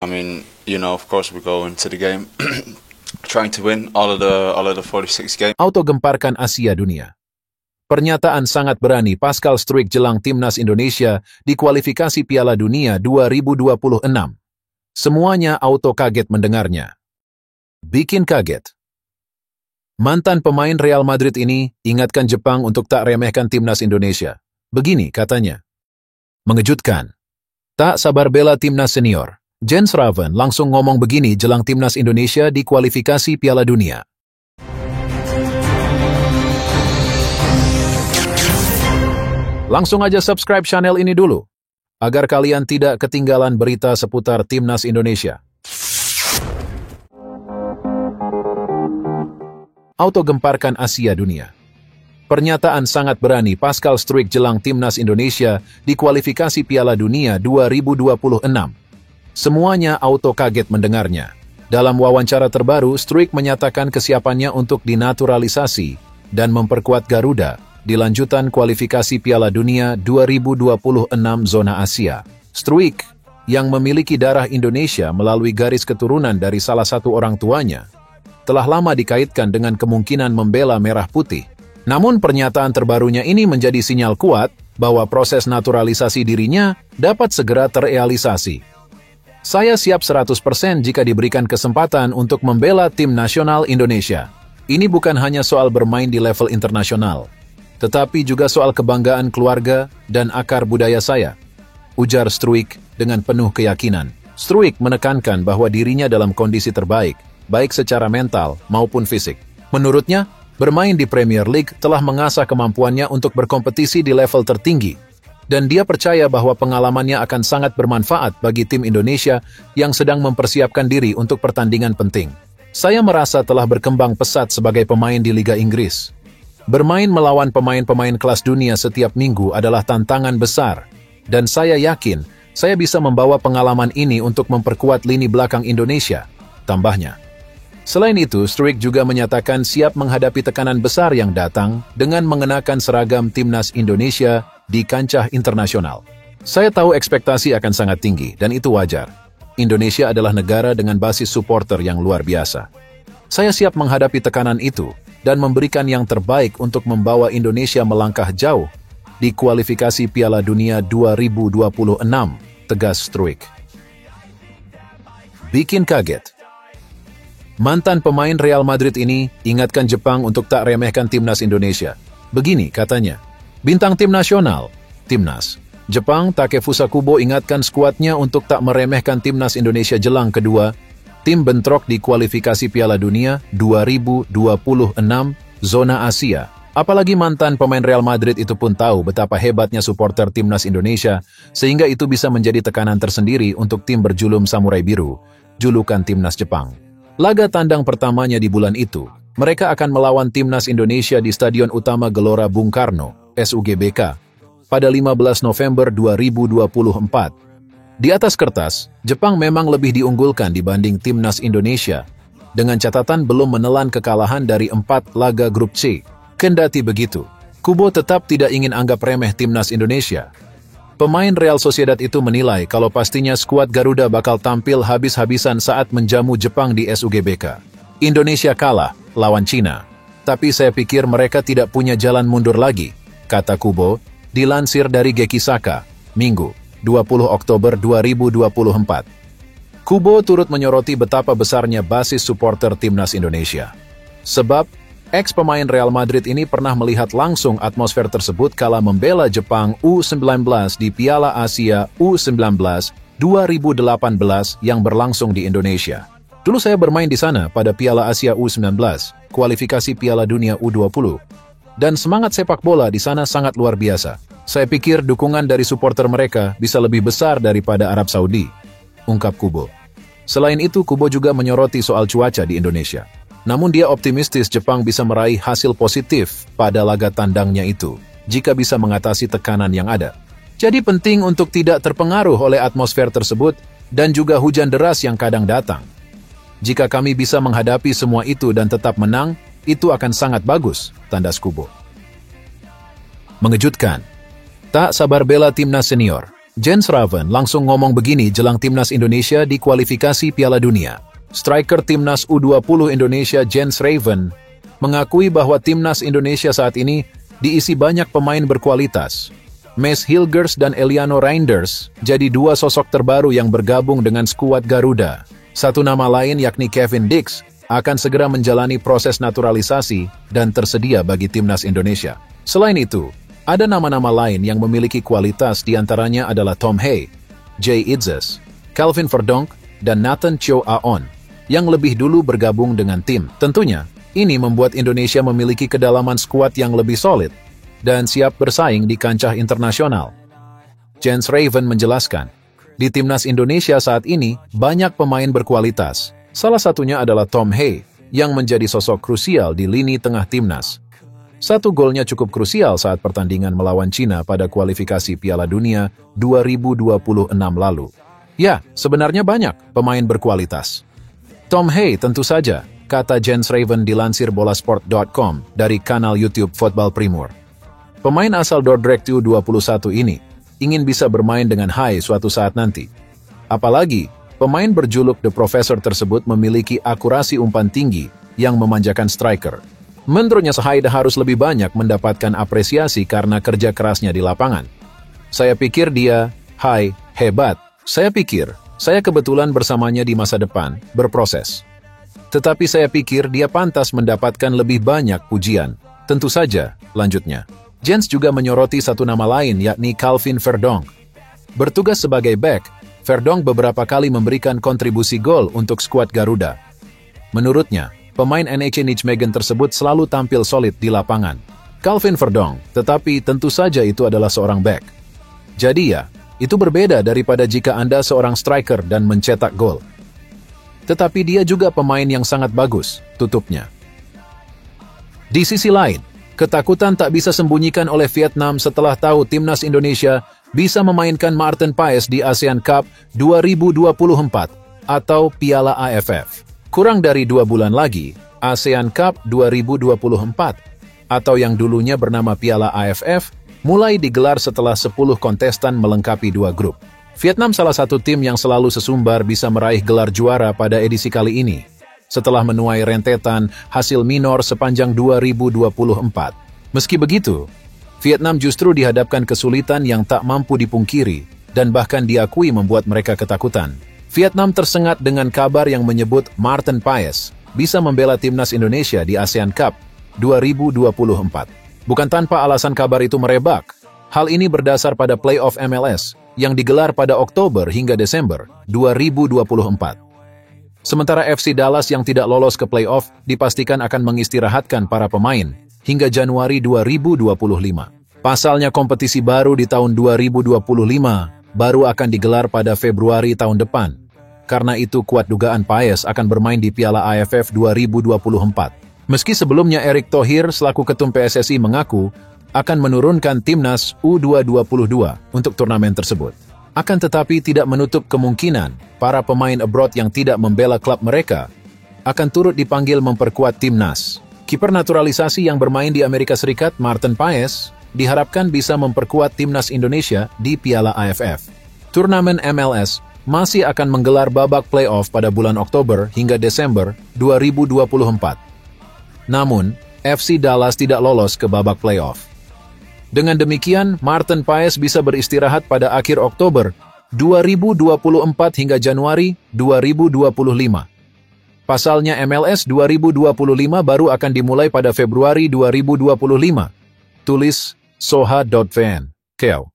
I mean, of course we go into the game trying to win all of the 46 games. Auto gemparkan Asia Dunia. Pernyataan sangat berani Pascal Struijk jelang timnas Indonesia di kualifikasi Piala Dunia 2026. Semuanya auto kaget mendengarnya. Bikin kaget. Mantan pemain Real Madrid ini ingatkan Jepang untuk tak remehkan timnas Indonesia. Begini katanya. Mengejutkan. Tak sabar bela timnas senior. Jens Raven langsung ngomong begini jelang timnas Indonesia di kualifikasi Piala Dunia. Langsung aja subscribe channel ini dulu, agar kalian tidak ketinggalan berita seputar timnas Indonesia. Auto gemparkan Asia Dunia. Pernyataan sangat berani Pascal Struijk jelang timnas Indonesia di kualifikasi Piala Dunia 2026. Semuanya auto kaget mendengarnya. Dalam wawancara terbaru, Struijk menyatakan kesiapannya untuk dinaturalisasi dan memperkuat Garuda di lanjutan kualifikasi Piala Dunia 2026 zona Asia. Struijk, yang memiliki darah Indonesia melalui garis keturunan dari salah satu orang tuanya, telah lama dikaitkan dengan kemungkinan membela Merah Putih. Namun pernyataan terbarunya ini menjadi sinyal kuat bahwa proses naturalisasi dirinya dapat segera terrealisasi. Saya siap 100% jika diberikan kesempatan untuk membela tim nasional Indonesia. Ini bukan hanya soal bermain di level internasional, tetapi juga soal kebanggaan keluarga dan akar budaya saya, ujar Struijk dengan penuh keyakinan. Struijk menekankan bahwa dirinya dalam kondisi terbaik, baik secara mental maupun fisik. Menurutnya, bermain di Premier League telah mengasah kemampuannya untuk berkompetisi di level tertinggi, dan dia percaya bahwa pengalamannya akan sangat bermanfaat bagi tim Indonesia yang sedang mempersiapkan diri untuk pertandingan penting. Saya merasa telah berkembang pesat sebagai pemain di Liga Inggris. Bermain melawan pemain-pemain kelas dunia setiap minggu adalah tantangan besar, dan saya yakin saya bisa membawa pengalaman ini untuk memperkuat lini belakang Indonesia, tambahnya. Selain itu, Struijk juga menyatakan siap menghadapi tekanan besar yang datang dengan mengenakan seragam timnas Indonesia di kancah internasional. Saya tahu ekspektasi akan sangat tinggi, dan itu wajar. Indonesia adalah negara dengan basis supporter yang luar biasa. Saya siap menghadapi tekanan itu dan memberikan yang terbaik untuk membawa Indonesia melangkah jauh di kualifikasi Piala Dunia 2026, tegas Struijk. Bikin kaget. Mantan pemain Real Madrid ini ingatkan Jepang untuk tak remehkan timnas Indonesia. Begini katanya, bintang tim nasional, timnas. Jepang Takefusa Kubo ingatkan skuadnya untuk tak meremehkan timnas Indonesia jelang kedua, tim bentrok di kualifikasi Piala Dunia 2026 zona Asia. Apalagi mantan pemain Real Madrid itu pun tahu betapa hebatnya supporter timnas Indonesia, sehingga itu bisa menjadi tekanan tersendiri untuk tim berjulum Samurai Biru, julukan timnas Jepang. Laga tandang pertamanya di bulan itu, mereka akan melawan timnas Indonesia di Stadion Utama Gelora Bung Karno, SUGBK, pada 15 November 2024. Di atas kertas, Jepang memang lebih diunggulkan dibanding timnas Indonesia, dengan catatan belum menelan kekalahan dari 4 laga grup C. Kendati begitu, Kubo tetap tidak ingin anggap remeh timnas Indonesia. Pemain Real Sociedad itu menilai kalau pastinya skuad Garuda bakal tampil habis-habisan saat menjamu Jepang di SUGBK. Indonesia kalah lawan Cina, tapi saya pikir mereka tidak punya jalan mundur lagi, kata Kubo, dilansir dari Geki Saka, Minggu, 20 Oktober 2024. Kubo turut menyoroti betapa besarnya basis supporter timnas Indonesia. Sebab, ex-pemain Real Madrid ini pernah melihat langsung atmosfer tersebut kala membela Jepang U19 di Piala Asia U19 2018 yang berlangsung di Indonesia. Dulu saya bermain di sana pada Piala Asia U19, kualifikasi Piala Dunia U20, dan semangat sepak bola di sana sangat luar biasa. Saya pikir dukungan dari supporter mereka bisa lebih besar daripada Arab Saudi, ungkap Kubo. Selain itu, Kubo juga menyoroti soal cuaca di Indonesia. Namun dia optimistis Jepang bisa meraih hasil positif pada laga tandangnya itu, jika bisa mengatasi tekanan yang ada. Jadi penting untuk tidak terpengaruh oleh atmosfer tersebut dan juga hujan deras yang kadang datang. Jika kami bisa menghadapi semua itu dan tetap menang, itu akan sangat bagus, tandas Kubo. Mengejutkan. Tak sabar bela timnas senior. Jens Raven langsung ngomong begini jelang timnas Indonesia di kualifikasi Piala Dunia. Striker timnas U20 Indonesia Jens Raven mengakui bahwa timnas Indonesia saat ini diisi banyak pemain berkualitas. Maes Hilgers dan Eliano Reinders jadi dua sosok terbaru yang bergabung dengan skuad Garuda. Satu nama lain yakni Kevin Dix akan segera menjalani proses naturalisasi dan tersedia bagi timnas Indonesia. Selain itu, ada nama-nama lain yang memiliki kualitas, diantaranya adalah Tom Hay, Jay Idzes, Calvin Verdonk, dan Nathan Cho Aon yang lebih dulu bergabung dengan tim. Tentunya, ini membuat Indonesia memiliki kedalaman skuad yang lebih solid dan siap bersaing di kancah internasional. Jens Raven menjelaskan, di timnas Indonesia saat ini banyak pemain berkualitas. Salah satunya adalah Tom Hay yang menjadi sosok krusial di lini tengah timnas. Satu golnya cukup krusial saat pertandingan melawan Cina pada kualifikasi Piala Dunia 2026 lalu. Ya, sebenarnya banyak pemain berkualitas. Tom Hay tentu saja, kata Jens Raven dilansir bolasport.com dari kanal YouTube Football Primor. Pemain asal Dordrecht U21 ini ingin bisa bermain dengan Hay suatu saat nanti. Apalagi, pemain berjuluk The Professor tersebut memiliki akurasi umpan tinggi yang memanjakan striker. Menurutnya Hay harus lebih banyak mendapatkan apresiasi karena kerja kerasnya di lapangan. Saya pikir dia, Hay, hebat. Saya pikir, saya kebetulan bersamanya di masa depan, berproses. Tetapi saya pikir dia pantas mendapatkan lebih banyak pujian. Tentu saja, lanjutnya. Jens juga menyoroti satu nama lain yakni Calvin Verdonk. Bertugas sebagai back, Verdonk beberapa kali memberikan kontribusi gol untuk skuad Garuda. Menurutnya, pemain NEC Nijmegen tersebut selalu tampil solid di lapangan. Calvin Verdonk, tetapi tentu saja itu adalah seorang back. Jadi ya, itu berbeda daripada jika Anda seorang striker dan mencetak gol. Tetapi dia juga pemain yang sangat bagus, tutupnya. Di sisi lain, ketakutan tak bisa sembunyikan oleh Vietnam setelah tahu timnas Indonesia bisa memainkan Maarten Paes di ASEAN Cup 2024 atau Piala AFF. Kurang dari 2 bulan lagi, ASEAN Cup 2024 atau yang dulunya bernama Piala AFF mulai digelar setelah 10 kontestan melengkapi 2 grup. Vietnam salah satu tim yang selalu sesumbar bisa meraih gelar juara pada edisi kali ini, setelah menuai rentetan hasil minor sepanjang 2024. Meski begitu, Vietnam justru dihadapkan kesulitan yang tak mampu dipungkiri dan bahkan diakui membuat mereka ketakutan. Vietnam tersengat dengan kabar yang menyebut Maarten Paes bisa membela timnas Indonesia di ASEAN Cup 2024. Bukan tanpa alasan kabar itu merebak. Hal ini berdasar pada playoff MLS yang digelar pada Oktober hingga Desember 2024. Sementara FC Dallas yang tidak lolos ke playoff dipastikan akan mengistirahatkan para pemain hingga Januari 2025. Pasalnya kompetisi baru di tahun 2025 baru akan digelar pada Februari tahun depan. Karena itu kuat dugaan Paes akan bermain di Piala AFF 2024. Meski sebelumnya Erick Thohir selaku ketum PSSI mengaku akan menurunkan timnas U222 untuk turnamen tersebut. Akan tetapi tidak menutup kemungkinan para pemain abroad yang tidak membela klub mereka akan turut dipanggil memperkuat timnas. Kiper naturalisasi yang bermain di Amerika Serikat, Maarten Paes, diharapkan bisa memperkuat timnas Indonesia di Piala AFF. Turnamen MLS masih akan menggelar babak playoff pada bulan Oktober hingga Desember 2024. Namun, FC Dallas tidak lolos ke babak playoff. Dengan demikian, Maarten Paes bisa beristirahat pada akhir Oktober 2024 hingga Januari 2025. Pasalnya MLS 2025 baru akan dimulai pada Februari 2025. Tulis soha.vn. Keo.